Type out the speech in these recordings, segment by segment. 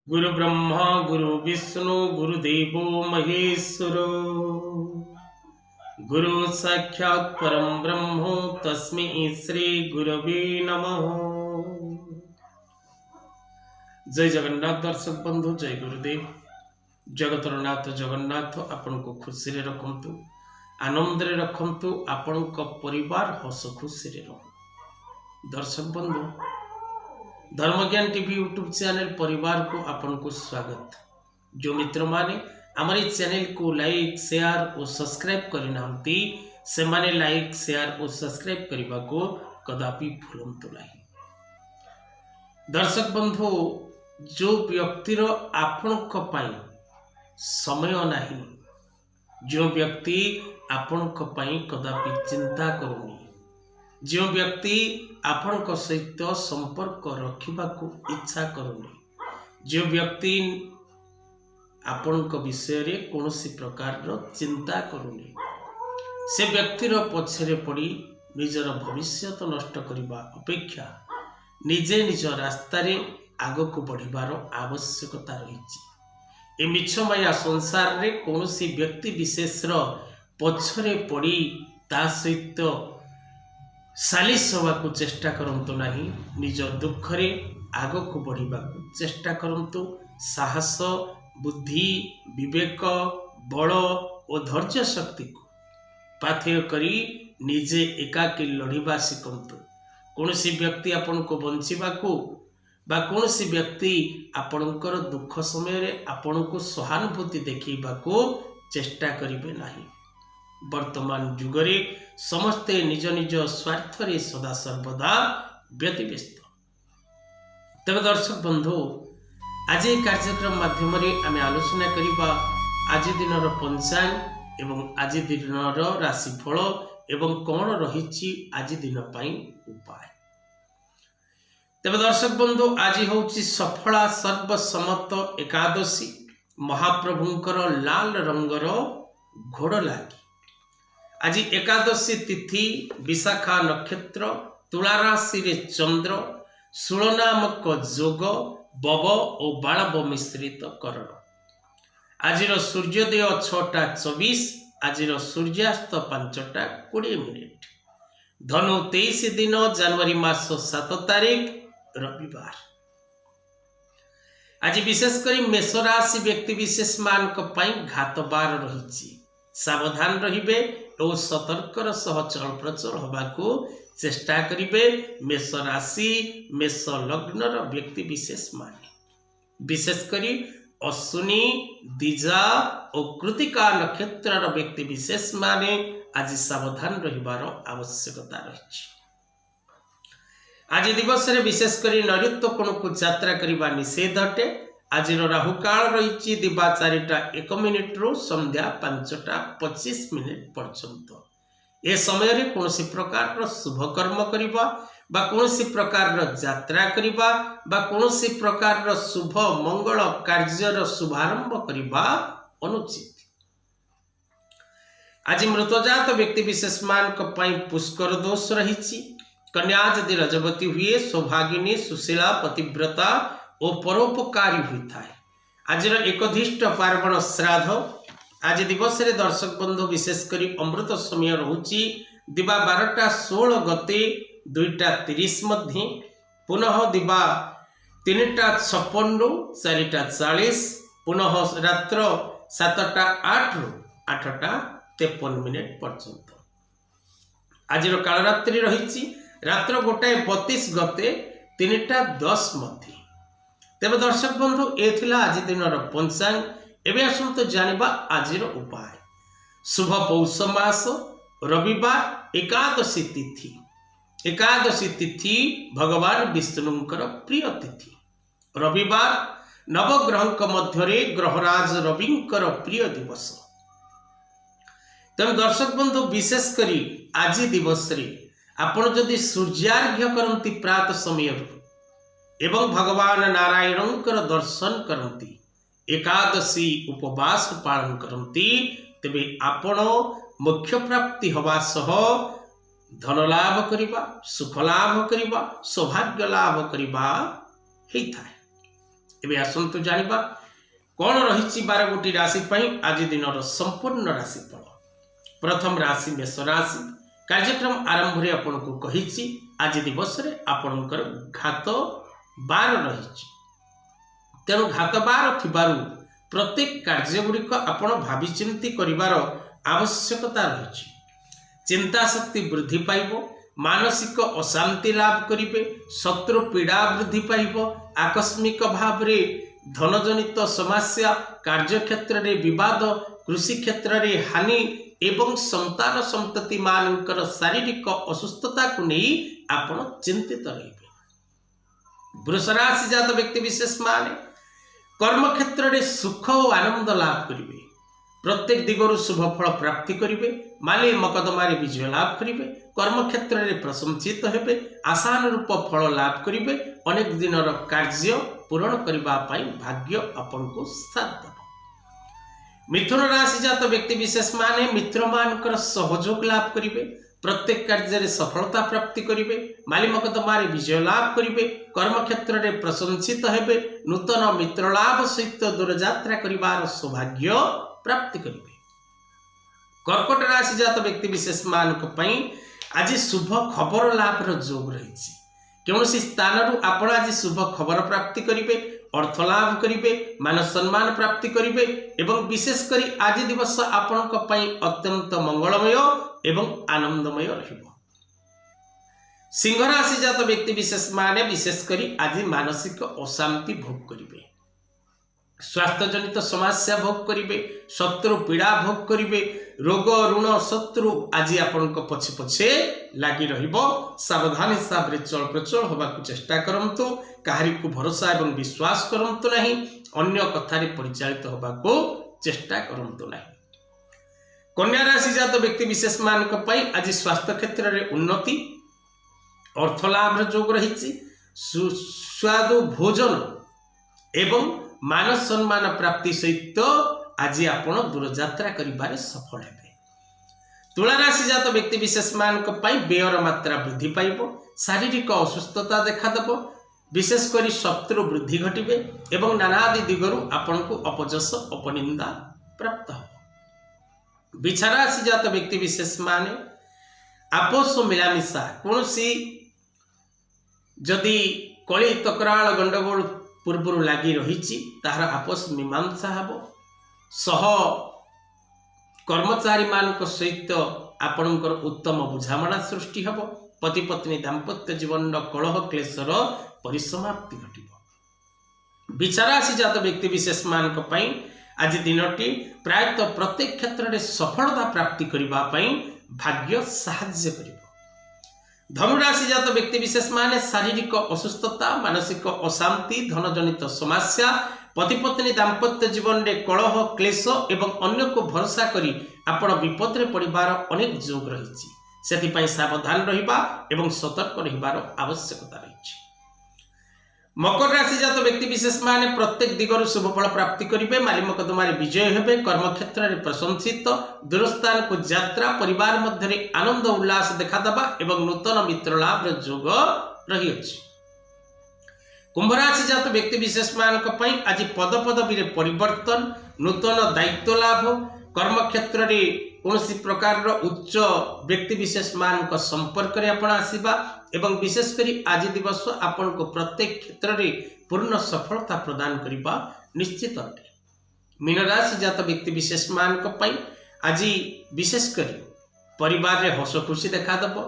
गुरु ब्रह्मा गुरु विष्णु गुरुदेवो महेश्वरो गुरु साक्षात् परम ब्रह्म तस्मै श्री गुरवे नमः। जय जगन्नाथ दर्शक बंधु, जय गुरुदेव। जगतर नाथ जगन्नाथ आपन को खुशी रे रखंतु, आनंद रे रखंतु, आपन को परिवार हस खुशी रे रहो। दर्शक बंधु, धर्मज्ञान टीवी यूट्यूब चैनल परिवार को आपन को स्वागत। जो मित्र माने हमारे चैनल को लाइक शेयर और सब्सक्राइब करनांती से माने लाइक शेयर और सब्सक्राइब करबा को कदापि भूलंतु नहीं। दर्शक बंधु, जो व्यक्तिर आपन को पाई समय नहीं, जो व्यक्ति आपन को पाई कदापि चिंता करूनी, जो व्यक्ति आपण को सहित संपर्क रखा इच्छा करूनी, जो व्यक्ति आपण को विषय रे कौन प्रकार चिंता करूनी, से व्यक्तिर पछरे पड़ी निजर भविष्य नष्ट करने अपेक्षा निजे निज रास्ता रे आग को बढ़िबार आवश्यकता रही। मिछ माया संसार रे कौन व्यक्ति विशेष पछरे पड़ी ता सहित सालिश हवा को चेष्टा करंतु नहीं। निज दुख रे आग को बढ़िबा को चेष्टा करंतु। साहस, बुद्धि, विवेक, बल और धैर्य शक्ति को पाथेय करी निजे एकाकी लड़िबा शिखंतु। कौनसी व्यक्ति आपन को बंचिबा को बा कौनसी व्यक्ति आपणकर दुख समय रे आपन को सहानुभूति देखिबा को चेष्टा करिवे नहीं। वर्तमान जुगरे समस्ते निज निज स्वार्थ रे सदा सर्वदा व्यतिव्यस्त। तब दर्शक बंधु, आज कार्यक्रम माध्यम आम आलोचना करिबा आज दिनर पंचांग एवं आज दिनर राशिफल एवं कौन रही आज दिन पाई उपाय। तब दर्शक बंधु, आज होची सफला सर्वसम्मत एकादशी। महाप्रभुंकर लाल रंगर घोड़ लागी। आज एकादशी तिथि, विशाखा नक्षत्र, तुला राशि रे चंद्र, षोल नामक जोग, बब और बाणव मिश्रित करण। आज सूर्योदय 6:24, आज सूर्यास्त 5:20। धनु 23 दिन, जनवरी मास 7 तारीख रविवार। आज विशेषकर मेष राशि व्यक्ति विशेष मान घात बार रही। सावधान रहिबे और सतर्कर सह चल प्रचल होबाकू चेष्टा करिबे। मेष राशि मेष लग्नर व्यक्ति विशेष माने विशेषकर अश्विनी, दिजा और कृतिका नक्षत्रर व्यक्ति विशेष माने आज सावधान रहिबार आवश्यकता रही। आज दिवस रे विशेषकर नैऋत्य कोण को यात्रा करबा निषेध अटे। आज राहु काल रही दिबा 4:01 रु संध्या 5:25 पर्यंत। ए समय रे कौन प्रकार शुभ कर्म करिबा बा कौन प्रकार यात्रा करिबा बा कौन प्रकार शुभ मंगल कार्यर शुभारंभ करिबा अनुचित। आज मृतजात व्यक्ति विशेष मान पुष्कर दोष रही। कन्या यदि रजवती हुए सौभागिनी, सुशीला, पतिव्रता और परोपकारी होता है। आज एकधिष्ट पार्वण श्राद्ध। आज दिवस रे दर्शक बंधु विशेषकर अमृत समय रहुची दिबा 12:16 गते 2:30 मध्य, पुनः दिबा 3:56 रु 4:40, पुनः रात्र 7:08 रु 8:53 पर्यंत। आज कालरात्रि रही रात्र 1:32 गते 3:10 मध्य। तेरे दर्शक बंधु, ए थिला आज दिनर पंचांग। एबे आसंतो जानिबा आजिर उपाय। शुभ पौष मास, रविवार, एकादशी तिथि। एकादशी तिथि भगवान विष्णुंकर प्रिय तिथि। रविवार नवग्रहंक मध्यरे ग्रहराज रविंकर प्रिय दिवस। तेरे दर्शक बंधु, विशेष करी आज दिवस रे आपण जदि सूर्यार्घ्य करंती प्रात समय एवं भगवान नारायणंकर दर्शन करती, एकादशी उपवास पालन करती, तेबे आपण मोक्ष प्राप्ति हवा सह धन लाभ करिबा, सुख लाभ करिबा, सौभाग्य लाभ करिबा हेई थाए। एबे आसंतु जानिबा कौन रही 12 गोटी राशि आज दिन संपूर्ण राशिफल। प्रथम राशि मेष राशि। कार्यक्रम आरंभ रे आपन को कहिछि आज दिवस रे आपनकर घात 12 रही। तेणु घात 12 थिबारु प्रत्येक कार्य गुड़िक आपण भावी चिंती करिवार आवश्यकता रही। चिंता शक्ति वृद्धि पाइब, मानसिक अशांति लाभ करिवे, शत्रु पीड़ा वृद्धि पाइब, आकस्मिक भाव रे धनजनित समस्या, कार्य क्षेत्र रे विवाद, कृषि क्षेत्र रे हानि एवं संतान संतति मानकर शारीरिक असुस्थता को नहीं आपण चिंतित रहिबे। वृष राशि जात व्यक्ति विशेष माने कर्म क्षेत्र रे सुख और आनंद लाभ करिवे। प्रत्येक दिगरु शुभ फल प्राप्ति करिवे। माली मकदमारे विजय लाभ करिवे। कर्म क्षेत्र रे प्रशंसित हेबे। आशानुरूप फल लाभ करिवे। अनेक दिनर कार्य पूर्ण करबा पई भाग्य आपन को साथ देबो। मिथुन राशि जात व्यक्ति विशेष माने मित्र मानकर सहयोग लाभ करिवे। प्रत्येक कार्य रे सफलता प्राप्ति करिवे। माली मकदमारे विजय लाभ करिवे। कर्म क्षेत्र रे प्रशंसित हेबे। नूतन मित्र लाभ सहित दूरयात्रा करिवार सौभाग्य प्राप्ति करिवे। कर्कट राशि जात व्यक्ति विशेष मानक पई आज शुभ खबर लाभ रो जोग रहिछि। कौनसी स्थान आपण आज शुभ खबर प्राप्ति करिवे, अर्थ लाभ करिवे, मान सम्मान प्राप्ति करिवे एवं विशेष करी आज दिवस आपनक पई अत्यंत मंगलमय एवं आनंदमय रहिबो। सिंह राशि जात व्यक्ति विशेष माने विशेष करी आज मानसिक अशांति भोग करिवे। स्वास्थ्य जनित समस्या भोग करिवे, शत्रु पीड़ा भोग करिवे, रोग ऋण शत्रु आज आपनक पछे पछे लागी रहिबो। सावधान हिसाब रे चल प्रचल होबा को चेष्टा करंतु। काहारी को भरोसा एवं विश्वास करंतु नहीं। अन्य कथा रे परिचालित होबा को चेष्टा करंतु नहीं। कन्या राशि जात व्यक्ति विशेष मानक पई आज स्वास्थ्य क्षेत्र रे उन्नति, अर्थ लाभ रे जोग रहिछि। सुस्वादु भोजन एवं मान सम्मान प्राप्ति सहित आज आपण दूरयात्रा करिबारे सफल हेबे। तुला राशि जात व्यक्ति विशेष मानक पई व्ययर मात्रा वृद्धि पाइबो। शारीरिक असुस्थता देखा देबो। विशेष करी शत्रु वृद्धि घटिबे एवं नानादि दिगरु आपण को अपजस अपनिंदा प्राप्त हो। बिछा राशि जात व्यक्ति विशेष माने आपस मिलामिशा कोनसी जदि कली तकराल गंडगोल पूर्व लगी रही तार आपस मीमांसा हब। सह कर्मचारी मान सहित आपणकर उत्तम बुझामणा सृष्टि हब। पति पत्नी दाम्पत्य जीवन कलह क्लेशर परिसमाप्ति घटिब। बिछा राशि जात व्यक्ति विशेष मानक पई आज दिनटी प्रायतः प्रत्येक क्षेत्र में सफलता प्राप्ति करबा पई भाग्य साहाय्य करिब। धनुराशि जात व्यक्ति विशेष माने शारीरिक असुस्थता, मानसिक अशांति, धनजनित समस्या, पति पत्नी दाम्पत्य जीवन में कलह क्लेश एवं अन्य को भरोसा करी आपण विपद रे पड़िबार अनेक जोग रही। सेथिपाई सावधान रहिबा एवं सतर्क रहिबार आवश्यकता रही। मकर राशि जात व्यक्ति विशेष माने प्रत्येक दिगरु शुभ फल प्राप्ति करिवे। माली मकदमारे विजय हेबे। कर्म क्षेत्र में प्रशंसित, दूरस्थान को यात्रा, परिवार मध्य आनंद उल्लास देखा देबा एवं नूतन मित्र लाभ जोग रही अछि। कुंभ राशि जात व्यक्ति विशेष मानक पई आज पद पदवी रे परिवर्तन, नूतन दायित्व लाभ, कर्म क्षेत्र में कौनसी प्रकार उच्च व्यक्ति विशेष मान संपर्क रे आपण आसीबा एवं विशेष करी आज दिवस आपण को प्रत्येक क्षेत्र में पूर्ण सफलता प्रदान करिबा निश्चित अटे। मीन राशि जात व्यक्ति विशेष मानक पई आज विशेष करी परिवार रे हस खुशी देखा देबो।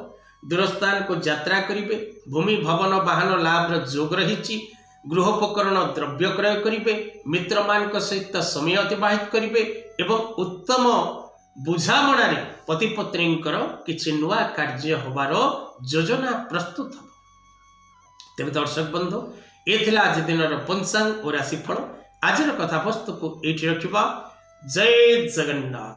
दूरस्थान को यात्रा करिवे। भूमि भवन वाहन लाभ रो जोग रहिछि। गृहोपकरण द्रव्य क्रय करिवे। मित्र मानक सहित समय अतिबाहित करिवे एवं उत्तम बुझामणा रे पति पत्नींकर किछि नुआ कार्य होबार योजना प्रस्तुत हो। तेबे दर्शक बंधु ए थिला आज दिनर पंचांग और राशिफल। आजर कथा वस्तु को एठी रखिबा। जय जगन्नाथ।